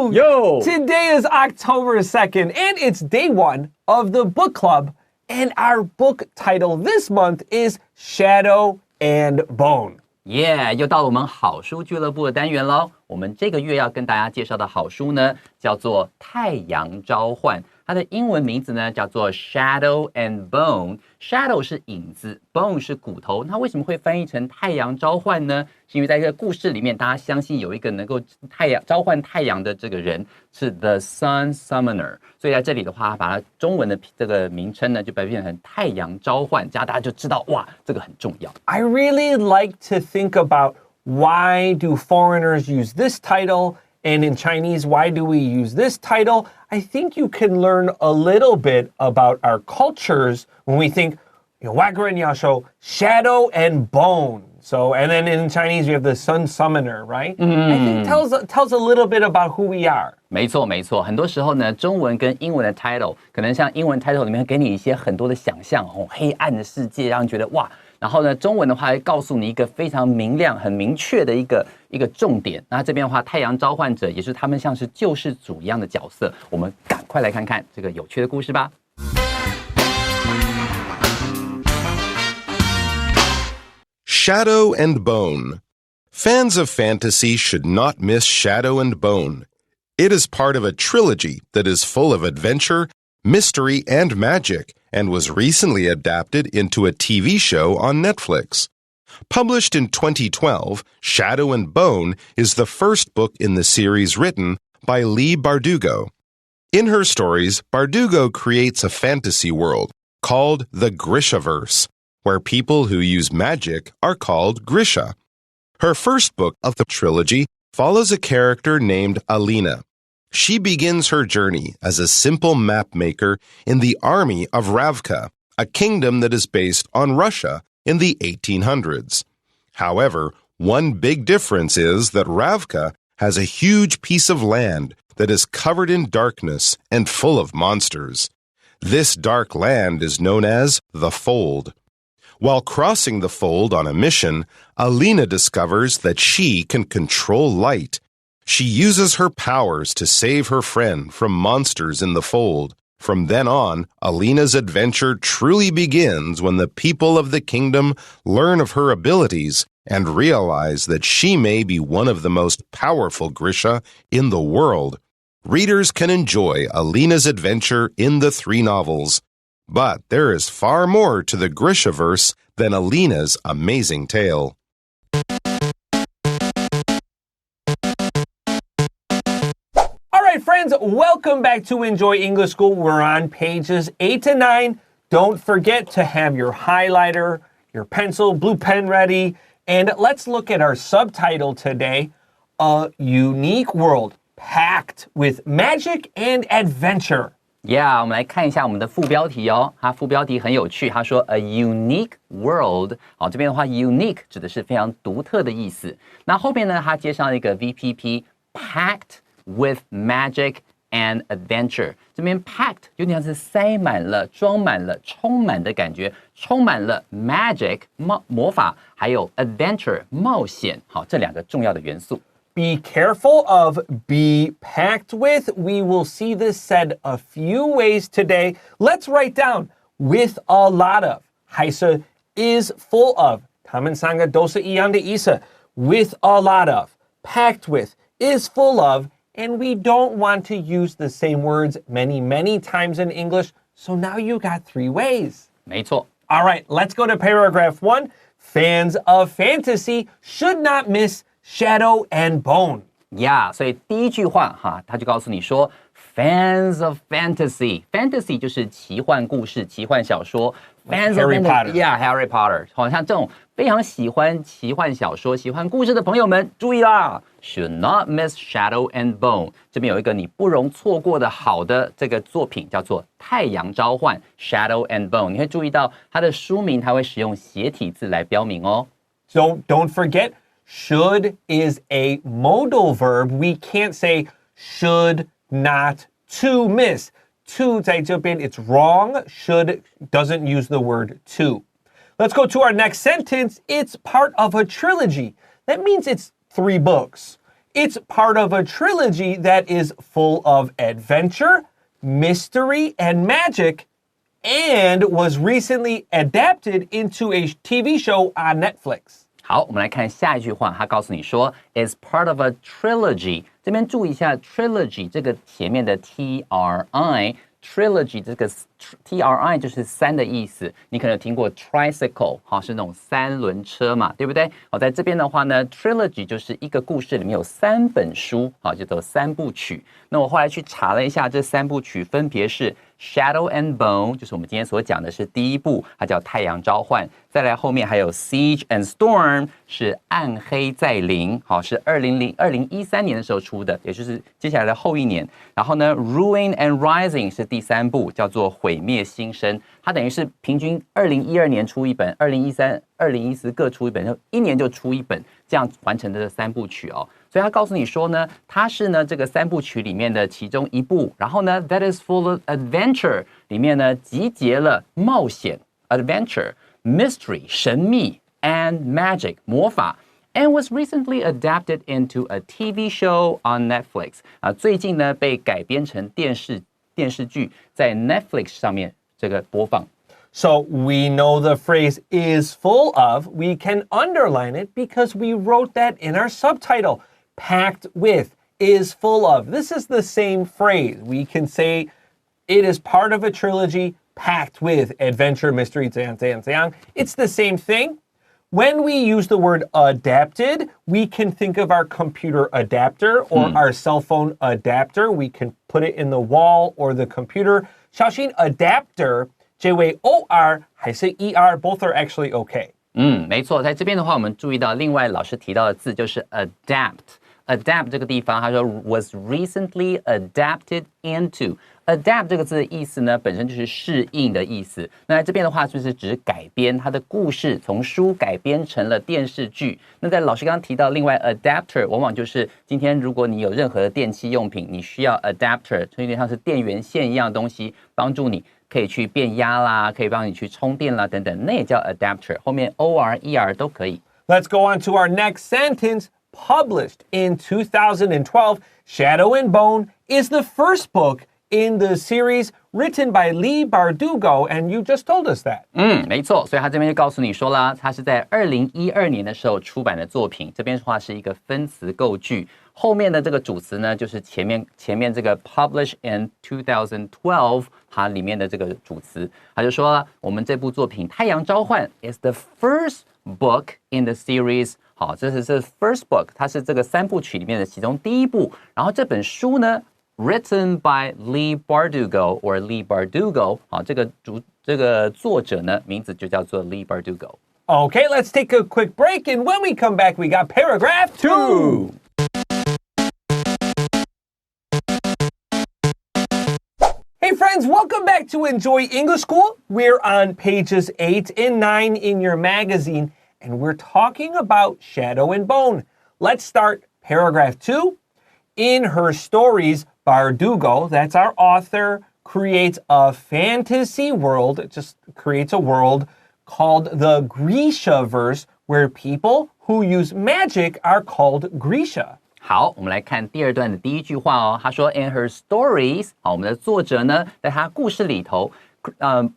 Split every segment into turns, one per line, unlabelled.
Yo!
Yo!
Today is October 2nd, and it's October 2nd, and it's day one of the book club. And our book title this month is Shadow and Bone.
Yeah, 又到了我们好书俱乐部的单元咯。我们这个月要跟大家介绍的好书呢，叫做《太阳召唤》。它的英文名字呢叫做 Shadow and Bone。Shadow 是影子 ，Bone 是骨头。那为什么会翻译成太阳召唤呢？是因为在这个故事里面，大家相信有一个能够召唤太阳的这个人是 The Sun Summoner。所以在这里的话，把它中文的这个名称呢，就变成太阳召唤，这样大家就知道哇，这个很重要。
I really like to think about why do foreigners use this title?And in Chinese, why do we use this title? I think you can learn a little bit about our cultures when we think, 外国人要说 shadow and bone. So, and then in Chinese, we have the sun summoner, right? I think tells a little bit about who we are.
没错，没错。很多时候呢，中文跟英文的 title， 可能像英文 title 里面给你一些很多的想象，黑暗的世界，让你觉得哇。然后呢，中文的话会告诉你一个非常明亮、很明确的一个重点。那这边的话，太阳召唤者也是他们像是救世主一样的角色。我们赶快来看看这个有趣的故事吧。
Shadow and Bone. Fans of fantasy should not miss Shadow and Bone. It is part of a trilogy that is full of adventure, mystery, and magic, and was recently adapted into a TV show on Netflix. Published in 2012, Shadow and Bone is the first book in the series written by Leigh Bardugo. In her stories, Bardugo creates a fantasy world called the Grishaverse, where people who use magic are called Grisha. Her first book of the trilogy follows a character named Alina. She begins her journey as a simple map maker in the army of Ravka, a kingdom that is based on Russia in the 1800s. However, one big difference is that Ravka has a huge piece of land that is covered in darkness and full of monsters. This dark land is known as the Fold. While crossing the Fold on a mission, Alina discovers that she can control light. She uses her powers to save her friend from monsters in the Fold. From then on, Alina's adventure truly begins when the people of the kingdom learn of her abilities and realize that she may be one of the most powerful Grisha in the world. Readers can enjoy Alina's adventure in the 3 novels. But there is far more to the Grishaverse than Alina's amazing tale.
All right, friends, welcome back to Enjoy English School. We're on pages 8 to 9. Don't forget to have your highlighter, your pencil, blue pen ready. And let's look at our subtitle today, A Unique World Packed with Magic and Adventure.Yeah,
我们来看一下我们的副标题哦。它副标题很有趣，它说 A unique world。好，这边的话 unique 指的是非常独特的意思。那后边呢，它接上了一个 VPP packed with magic and adventure。这边 packed 有点像是塞满了、装满了、充满的感觉，充满了 magic 魔法，还有 adventure 冒险。好，这两个重要的元素。
Be careful of be packed with. We will see this said a few ways today. Let's write down with a lot of. 还是 is full of. 它们三个都是一样的意思。With a lot of. Packed with. Is full of. And we don't want to use the same words many times in English. So now you got 3 ways.
没错。
All right, let's go to paragraph 1. Fans of fantasy should not miss Shadow and Bone.
Yeah, 所以第一句话哈，他就告诉你说 Fans of fantasy. Fantasy 就是奇幻故事、奇幻小说。Fans
Harry
of
Potter.
Yeah, Harry Potter. 好像这种非常喜欢奇幻小说、喜欢故事的朋友们，注意啦 ！Should not miss Shadow and Bone. 这边有一个你不容错过的好的这个作品，叫做《太阳召唤》（Shadow and Bone）。你会注意到它的书名，它会使用斜体字来标明哦。
So don't forget, should is a modal verb. We can't say should not to miss. To 在这边 it's wrong. Should doesn't use the word to. Let's go to our next sentence. It's part of a trilogy. That means it's 3 books. It's part of a trilogy that is full of adventure, mystery, and magic, and was recently adapted into a TV show on Netflix.
好，我们来看下一句话，他告诉你说 is part of a trilogy。这边注意一下 trilogy 这个前面的 tri。trilogy 这个 tri 就是三的意思，你可能有听过 tricycle 是那种三轮车嘛，对不对？在这边的话呢 trilogy 就是一个故事里面有3本书，就叫3部曲。那我后来去查了一下，这3部曲分别是 Shadow and Bone， 就是我们今天所讲的是第一部，它叫太阳召唤。再来后面还有 Siege and Storm， 是暗黑再临，是2013年的时候出的，也就是接下来的后一年。然后呢 Ruin and Rising 是第3部，叫做毁灭新生。它等于是平均2012年出一本，2013、2014各出一本，就一年就出一本，这样完成的这3部曲哦。所以他告诉你说呢，它是呢这个3部曲里面的其中一部，然后呢 that is full of adventure 里面呢集结了冒险 adventure、mystery 神秘 and magic 魔法。And was recently adapted into a TV show on Netflix 最近呢被改编成电视剧，在 Netflix 上面这个播放。
So we know the phrase is full of. We can underline it because we wrote that in our subtitle. Packed with, is full of. This is the same phrase. We can say it is part of a trilogy packed with adventure, mystery, 怎样怎样怎样. It's the same thing. When we use the word adapted, we can think of our computer adapter or our cell phone adapter. We can put it in the wall or the computer. 小心 adapter 这位 OR 还是 ER, both are actually okay.
没错，在这边的话，我们注意到另外老师提到的字就是 adapt。adapt 这个地方，他说 was recently adapted into。adapt 这个字的意思呢，本身就是适应的意思。那在这边的话，就是指改编它的故事，从书改编成了电视剧。那在老师刚刚提到，另外 adapter 往往就是今天如果你有任何的电器用品，你需要 adapter， 就有点像是电源线一样的东西，帮助你可以去变压啦，可以帮你去充电啦等等，那也叫 adapter。后面 OR、ER 都可以。
Let's go on to our next sentence. Published in 2012, Shadow and Bone is the first book in the series written by Lee Bardugo, and you just told us that.
没错，所以他这边就告诉你说啦，他是在2012年的时候出版的作品。这边的话是一个分词构句，后面的这个主词呢，就是前面这个 published in 2012， 它里面的这个主词，他就说我们这部作品《太阳召唤》is the first book in the series。好，这是 first book， 它是这个3部曲里面的其中第一部。然后这本书呢 ，written by Lee Bardugo or Lee Bardugo， 好，这个作者呢名字就叫做 Lee Bardugo。Okay,
let's take a quick break, and when we come back, we got paragraph 2. Hey friends, welcome back to Enjoy English School. We're on pages 8 and 9 in your magazine. And we're talking about Shadow and Bone. Let's start paragraph 2. In her stories, Bardugo, that's our author, creates a fantasy world, it just creates a world called the Grishaverse, where people who use magic are called Grisha.
好，我们来看第2段的第一句话哦。他说 ，In her stories， 好，我们的作者呢，在他故事里头。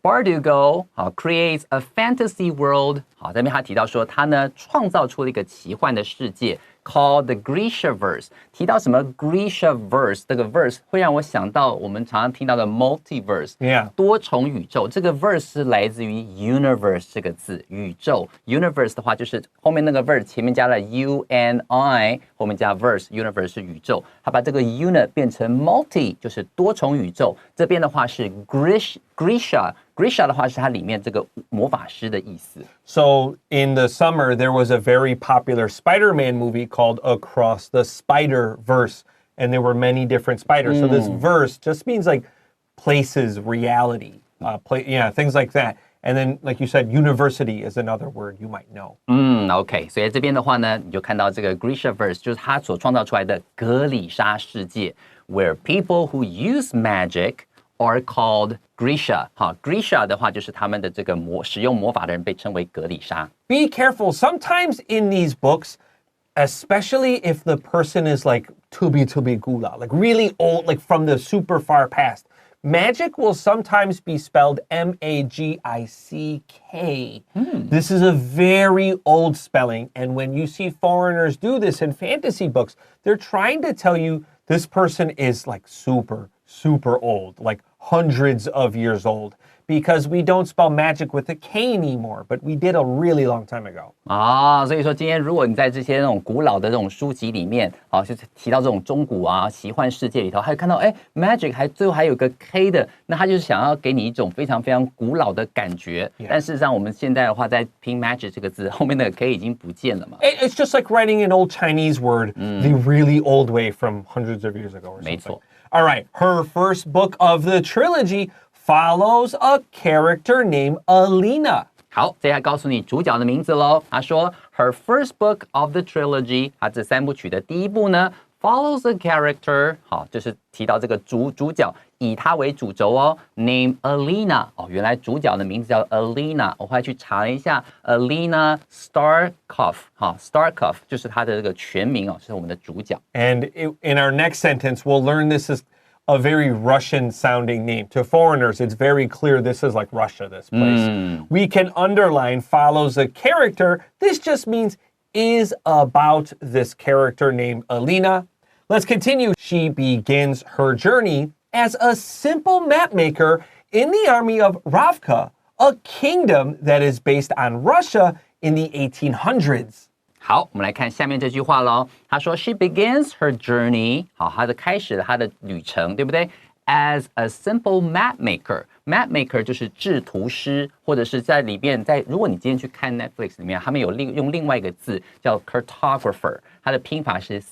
Bardugo 好 creates a fantasy world 好，这边他提到说他呢创造出了一个奇幻的世界 called the Grishaverse。提到什么 Grishaverse 这个 verse 会让我想到我们常常听到的 multiverse 多重宇宙。这个 verse 是来自于 universe 这个字，宇宙。universe 的话就是后面那个 verse 前面加了 u-n-i， 后面加 verse universe 是宇宙。他把这个 unit 变成 multi 就是多重宇宙。这边的话是 Grisha 的话是它里面这个魔法师的意思。
So in the summer, there was a very popular Spider-Man movie called Across the Spider-Verse, and there were many different spiders. So this verse just means like places, reality, things like that. And then, like you said, university is another word you might know.
OK， 所以在这边的话呢，你就看到这个 Grishaverse 就是他所创造出来的格里莎世界 ，where people who use magic are called Grisha. 好 ，Grisha 的话就是他们的这个使用魔法的人被称为格里莎。
Be careful. Sometimes in these books, especially if the person is like tubi gula, like really old, like from the super far past. Magic will sometimes be spelled Magick. This is a very old spelling, and when you see foreigners do this in fantasy books, they're trying to tell you this person is like super old, like hundreds of years old. Because we don't spell magic with a K anymore, but we did a really long time ago.
所以说今天如果你在这些那种古老的这种书籍里面，就提到这种中古奇幻世界里头，还有看到magic 最后还有个 K 的，那他就是想要给你一种非常非常古老的感觉。但事实上我们现在的话，在拼 magic 这个字后面那个 K 已经不见了嘛。
It's just like writing an old Chinese word the really old way from hundreds of years ago or something.
没错。
All right, her first book of the trilogy follows a character named Alina.
好，接下来告诉你主角的名字喽。他说 ，Her first book of the trilogy， 它这三部曲的第一部呢 ，follows a character， 好，就是提到这个主角，以他为主轴哦 ，named Alina。原来主角的名字叫 Alina， 我后来去查了一下 ，Alina Starkov， Starkov 就是他的这个全名是我们的主角。
And in our next sentence, we'll learn this is a very Russian-sounding name. To foreigners, it's very clear this is like Russia, this place. We can underline follows a character. This just means is about this character named Alina. Let's continue. She begins her journey as a simple map maker in the army of Ravka, a kingdom that is based on Russia in the 1800s.
好，我们来看下面这句话喽。他说 ，She begins her journey， 好，她的开始了她的旅程，对不对 ？As a simple map maker，map maker 就是制图师，或者是在里面，如果你今天去看 Netflix 里面，他们有用另外一个字叫 cartographer， 它的拼法是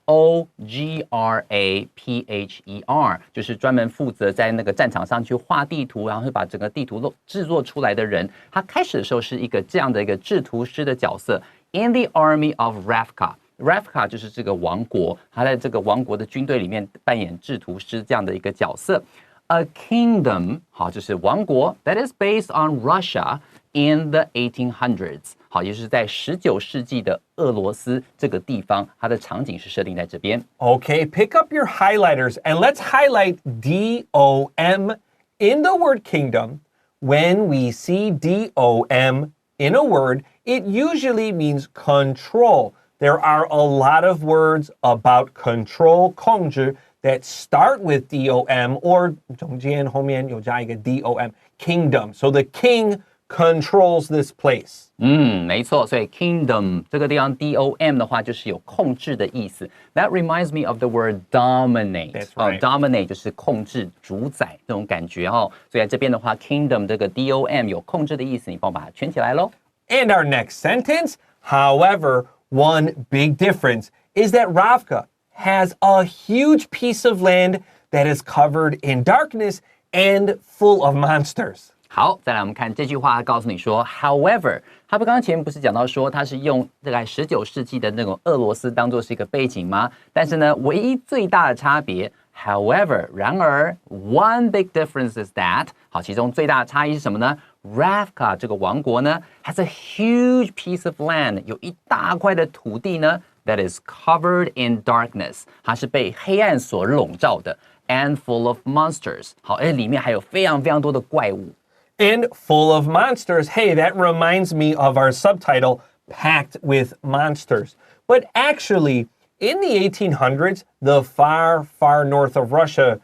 CARTOGRAPHER， 就是专门负责在那个战场上去画地图，然后把整个地图制作出来的人。他开始的时候是一个这样的一个制图师的角色 ，in the army of Ravka。Ravka 就是这个王国，他在这个王国的军队里面扮演制图师这样的一个角色。A kingdom， 好，就是王国 that is based on Russia in the 1800s， 好，也就是在19世纪的俄罗斯这个地方，它的场景是设定在这边。
Okay, pick up your highlighters and let's highlight DOM in the word kingdom. When we see DOM in a word, it usually means control. There are a lot of words about control, 控制 that start with DOM or 中间后面有加一个 DOM, kingdom. So the king controls this place.
没错，所以 kingdom 这个地方 DOM 的话就是有控制的意思。That reminds me of the word dominate.
That's right.
Dominate 就是控制、主宰这种感觉哦。所以在这边的话 kingdom 这个 DOM 有控制的意思，你帮我把它圈起来咯。
And our next sentence, however, one big difference is that Ravka has a huge piece of land that is covered in darkness and full of monsters.
好，再来我们看这句话，告诉你说 ，However， 他刚刚前面不是讲到说他是用大概19世纪的那种俄罗斯当做是一个背景吗？但是呢，唯一最大的差别 ，However， 然而 ，one big difference is that， 好，其中最大的差异是什么呢 ？Ravka 这个王国呢 has a huge piece of land， 有一大块的土地呢 that is covered in darkness， 它是被黑暗所笼罩的 ，and full of monsters， 好，而且里面还有非常非常多的怪物。
And full of monsters. Hey, that reminds me of our subtitle, Packed with Monsters. But actually, in the 1800s, the far, far north of Russia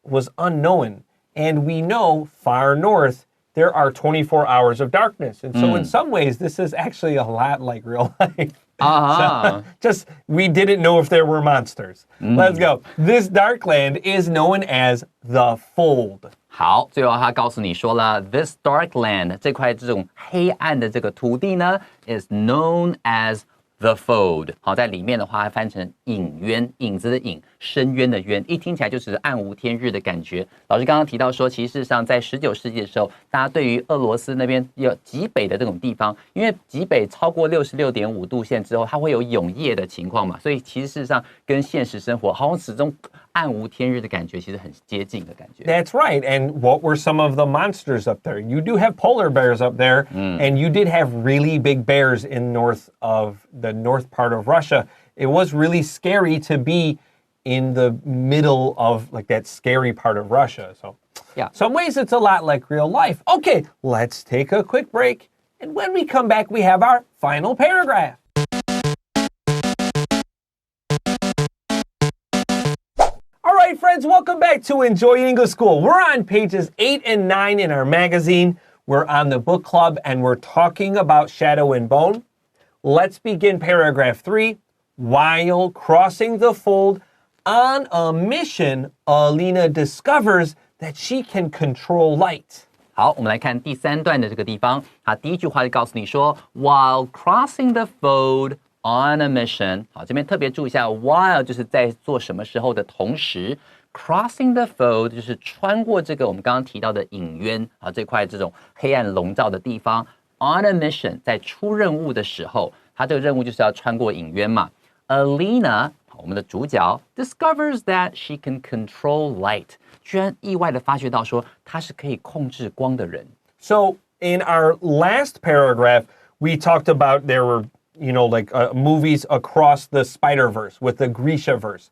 was unknown. And we know far north, there are 24 hours of darkness. And so in some ways, this is actually a lot like real life. So, just, we didn't know if there were monsters. Let's go. This dark land is known as the Fold.
好，最后他告诉你说了 ，this dark land 这块这种黑暗的这个土地呢 ，is known as the fold。好，在里面的话翻成隐渊，影子的影，深渊的渊，一听起来就是暗无天日的感觉。老师刚刚提到说，其实事实上在19世纪的时候，大家对于俄罗斯那边有极北的这种地方，因为极北超过66.5度线之后，它会有永夜的情况嘛，所以其实事实上跟现实生活好像始终暗无天日的感觉，其实很接近的感觉。
That's right. And what were some of the monsters up there? You do have polar bears up there, and you did have really big bears in the north part of Russia. It was really scary to be in the middle of like that scary part of Russia. So,
yeah,
some ways it's a lot like real life. Okay, let's take a quick break. And when we come back, we have our final paragraph. All right, friends, welcome back to Enjoy English School. We're on pages 8 and 9 in our magazine. We're on the book club, and we're talking about Shadow and Bone. Let's begin paragraph 3. While crossing the fold on a mission, Alina discovers that she can control light.
好，我们来看第3段的这个地方，它第一句话就告诉你说 ，While crossing the fold on a mission， 好，这边特别注意一下 ，while 就是在做什么时候的同时 ，crossing the fold 就是穿过这个我们刚刚提到的隐渊啊这块这种黑暗笼罩的地方 ，on a mission 在出任务的时候，它这个任务就是要穿过隐渊嘛。Alina， 我们的主角 discovers that she can control light。居然意外的发觉到说他是可以控制光的人。
So in our last paragraph, we talked about there were, movies across the Spider-Verse with the Grisha-verse.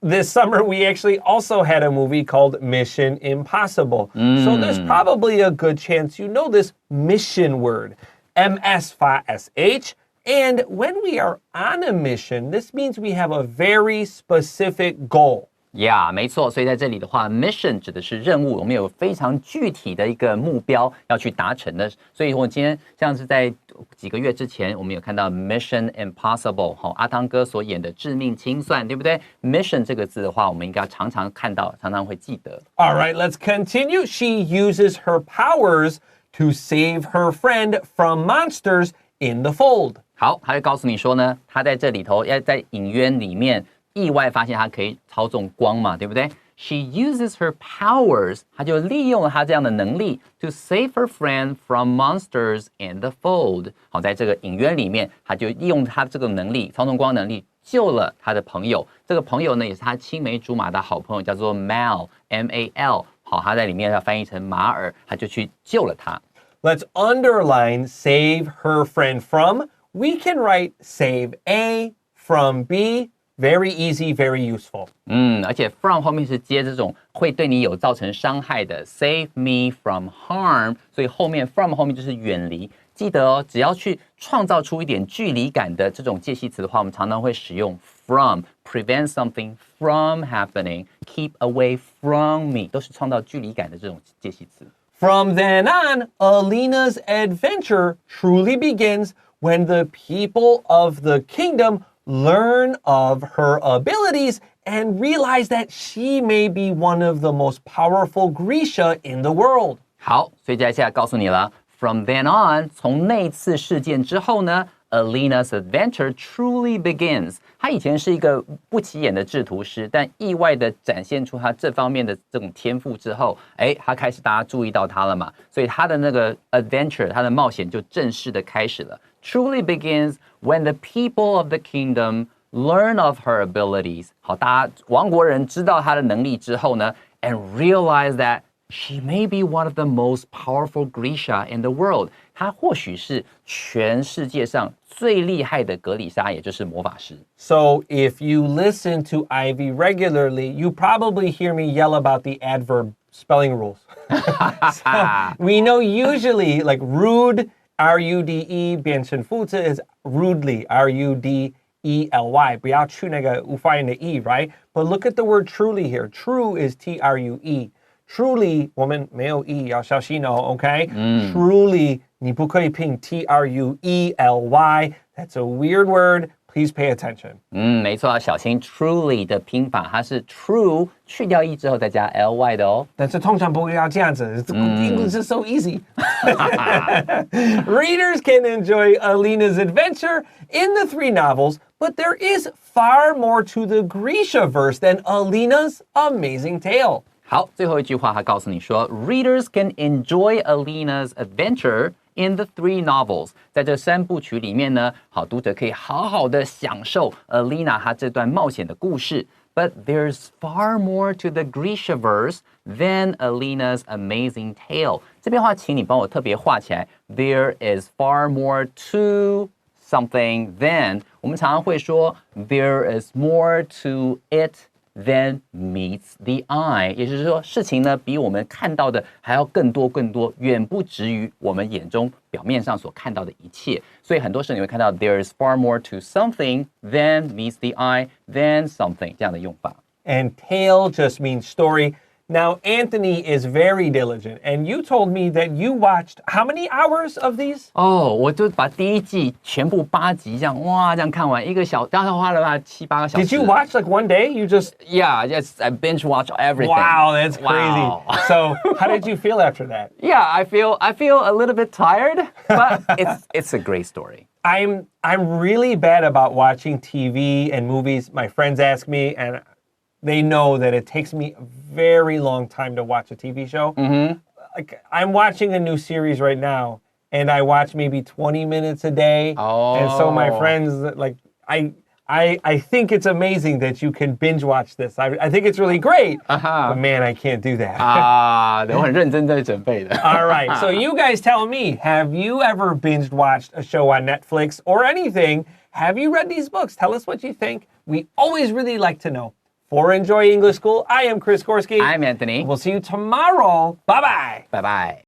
This summer, we actually also had a movie called Mission Impossible. So there's probably a good chance you know this mission word, M-S-F-A-S-H. And when we are on a mission, this means we have a very specific goal.
Yeah， 没错，所以在这里的话 ，mission 指的是任务，我们有非常具体的一个目标要去达成的。所以我今天像是在几个月之前，我们有看到 Mission Impossible， 阿汤哥所演的《致命清算》，对不对 ？Mission 这个字的话，我们应该常常看到，常常会记得。
All right, let's continue. She uses her powers to save her friend from monsters in the fold.
好，他就告诉你说呢，他在这里头要在隐渊里面。意外发现它可以操纵光嘛，对不对 ？She uses her powers， 她就利用了她这样的能力 to save her friend from monsters in the fold。好，在这个隐渊里面，她就利用她这个能力，操纵光能力，救了她的朋友。这个朋友呢，也是她青梅竹马的好朋友，叫做 Mal，M-A-L。好，她在里面要翻译成马尔，她就去救了他。
Let's underline save her friend from. We can write save A from B.Very easy, very useful.
而且 from 后面是接这种会对你有造成伤害的 save me from harm， 所以后面 from 后面就是远离。记得哦，只要去创造出一点距离感的这种介系词的话，我们常常会使用 from prevent something from happening, keep away from me， 都是创造距离感的这种介系词。
From then on, Alina's adventure truly begins when the people of the kingdom learn of her abilities and realize that she may be one of the most powerful Grisha in the world.
好，所以接下来告诉你了 ，From then on， 从那次事件之后呢 ，Alina's adventure truly begins。她以前是一个不起眼的制图师，但意外的展现出她这方面的这种天赋之后，她开始大家注意到她了嘛，所以她的那个 adventure， 她的冒险就正式的开始了。Truly begins when the people of the kingdom learn of her abilities. 好，大家王国人知道她的能力之后呢 ，and realize that she may be one of the most powerful Grisha in the world. 她或许是全世界上最厉害的格里莎，也就是魔法师。
So if you listen to Ivy regularly, you probably hear me yell about the adverb spelling rules. So we know usually like rude.R-U-D-E 变成副字 is rudely, R-U-D-E-L-Y. 不要去那个无发音的 E, right? But look at the word truly here. True is T-R-U-E. Truly, 我们没有 E, 要小心哦, okay? Truly, 你不可以拼 T-R-U-E-L-Y. That's a weird word. Please pay attention.
没错，要小心 truly 的拼法，它是 true 去掉 E 之后再加 L-Y 的哦。
但是通常不会要这样子。English is so easy. Readers can enjoy Alina's adventure in the 3 novels, but there is far more to the Grisha verse than Alina's amazing tale.
好，最后一句话，他告诉你说 ，Readers can enjoy Alina's adventure in the 3 novels。在这3部曲里面呢，好，读者可以好好的享受 Alina 她这段冒险的故事。But there's far more to the Grishaverse than Alina's amazing tale. 这边的话，请你帮我特别画起来。There is far more to something than. 我们常常会说 there is more to it than meets the eye. 也就是说，事情呢比我们看到的还要更多，远不止于我们眼中表面上所看到的一切。所以很多时候你会看到 there is far more to something than meets the eye than something 这样的用法。
And tale just means story. Now, Anthony is very diligent, and you told me that you watched how many hours of these?
我就把第一季全部8集这样看完，大概花了7、8个小时。
Did you watch like one day? You just
Yeah, I binge watch everything.
Wow, that's crazy.
Wow.
So, how did you feel after that?
Yeah, I feel a little bit tired, but it's a great story.
I'm really bad about watching TV and movies. My friends ask me, and they know that it takes me a very long time to watch a TV show. Like, I'm watching a new series right now, and I watch maybe 20 minutes a day. And so my friends, like, I think it's amazing that you can binge watch this. I think it's really great. But man, I can't do that.
我很认真在准备的。
All right, so you guys tell me, have you ever binge watched a show on Netflix or anything? Have you read these books? Tell us what you think. We always really like to know. For Enjoy English School, I am Chris Gorski.
I'm Anthony.
We'll see you tomorrow. Bye-bye.
Bye-bye.